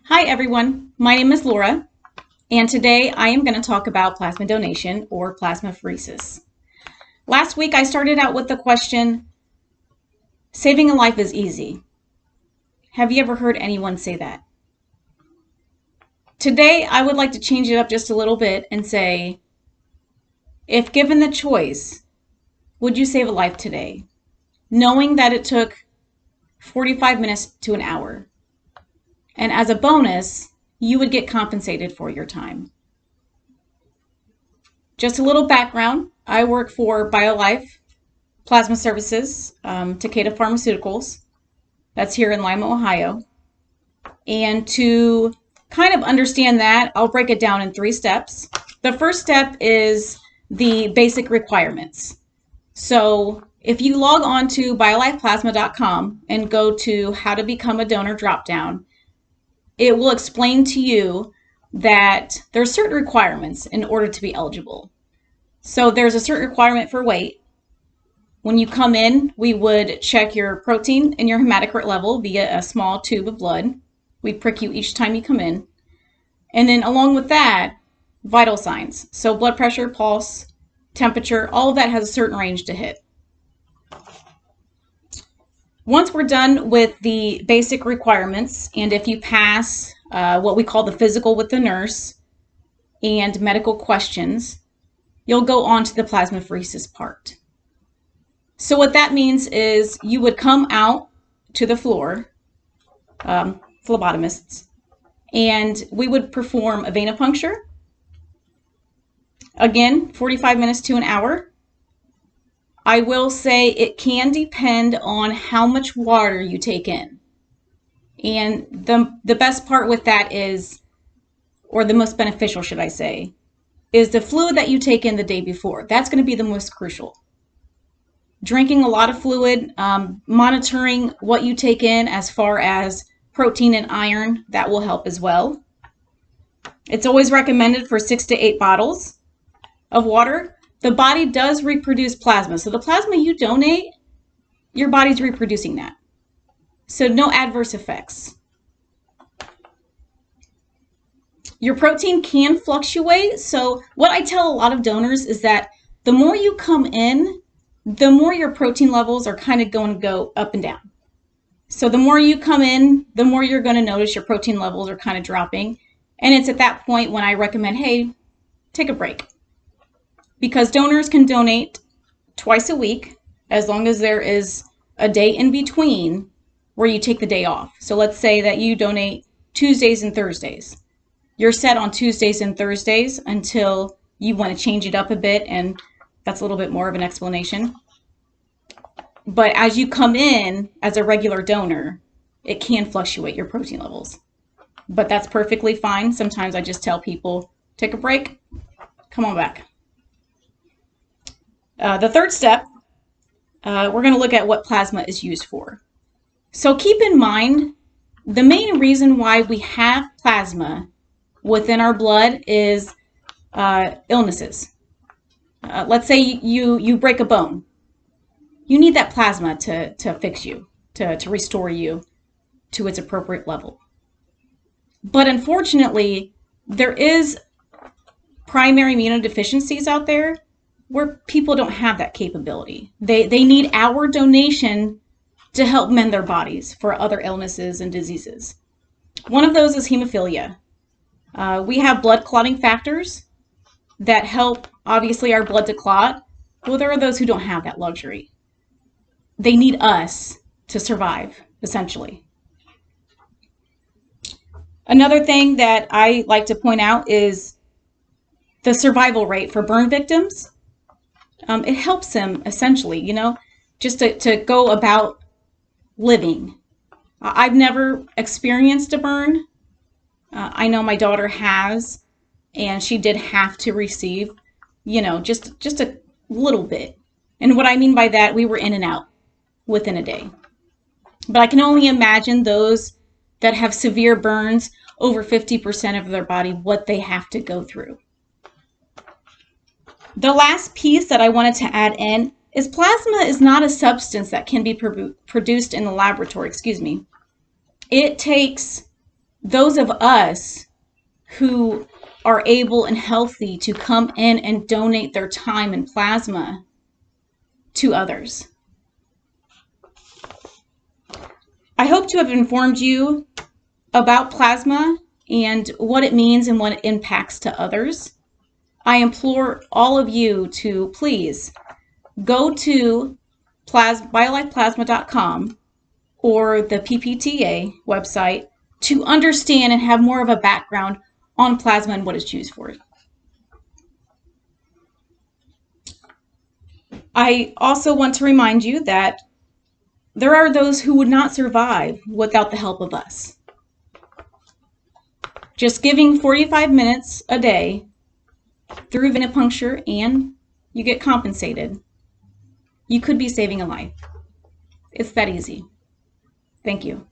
Hi everyone, my name is Laura, and today I am going to talk about plasma donation or plasmapheresis. Last week I started out with the question, saving a life is easy. Have you ever heard anyone say that? Today I would like to change it up just a little bit and say, if given the choice, would you save a life today? Knowing that it took 45 minutes to an hour. And as a bonus, you would get compensated for your time. Just a little background. I work for BioLife Plasma Services, Takeda Pharmaceuticals. That's here in Lima, Ohio. And to kind of understand that, I'll break it down in 3 steps. The first step is the basic requirements. So if you log on to biolifeplasma.com and go to how to become a donor dropdown, it will explain to you that there are certain requirements in order to be eligible. So there's a certain requirement for weight. When you come in, we would check your protein and your hematocrit level via a small tube of blood. We'd prick you each time you come in. And then along with that, vital signs. So blood pressure, pulse, temperature, all of that has a certain range to hit. Once we're done with the basic requirements, and if you pass what we call the physical with the nurse and medical questions, you'll go on to the plasmapheresis part. So what that means is you would come out to the floor, phlebotomists, and we would perform a venipuncture. Again, 45 minutes to an hour. I will say it can depend on how much water you take in. And the best part with that is, or the most beneficial, should I say, is the fluid that you take in the day before. That's going to be the most crucial. Drinking a lot of fluid, monitoring what you take in as far as protein and iron, that will help as well. It's always recommended for 6 to 8 bottles of water. The body does reproduce plasma. So the plasma you donate, your body's reproducing that. So no adverse effects. Your protein can fluctuate. So what I tell a lot of donors is that the more you come in, the more your protein levels are kind of going to go up and down. So the more you come in, the more you're going to notice your protein levels are kind of dropping. And it's at that point when I recommend, hey, take a break. Because donors can donate twice a week as long as there is a day in between where you take the day off. So let's say that you donate Tuesdays and Thursdays. You're set on Tuesdays and Thursdays until you want to change it up a bit, and that's a little bit more of an explanation. But as you come in as a regular donor, it can fluctuate your protein levels. But that's perfectly fine. Sometimes I just tell people, take a break, come on back. The third step, we're going to look at what plasma is used for. So keep in mind, the main reason why we have plasma within our blood is illnesses. Let's say you break a bone. You need that plasma to fix you, to restore you to its appropriate level. But unfortunately, there is primary immunodeficiencies out there where people don't have that capability. They need our donation to help mend their bodies for other illnesses and diseases. One of those is hemophilia. We have blood clotting factors that help, obviously, our blood to clot. Well, there are those who don't have that luxury. They need us to survive, essentially. Another thing that I like to point out is the survival rate for burn victims. It helps them, essentially, just to go about living. I've never experienced a burn. I know my daughter has, and she did have to receive, just a little bit. And what I mean by that, we were in and out within a day. But I can only imagine those that have severe burns, over 50% of their body, what they have to go through. The last piece that I wanted to add in is plasma is not a substance that can be produced in the laboratory, It takes those of us who are able and healthy to come in and donate their time and plasma to others. I hope to have informed you about plasma and what it means and what it impacts to others. I implore all of you to please go to biolifeplasma.com or the PPTA website to understand and have more of a background on plasma and what it's used for. I also want to remind you that there are those who would not survive without the help of us. Just giving 45 minutes a day through venipuncture and you get compensated, you could be saving a life. It's that easy. Thank you.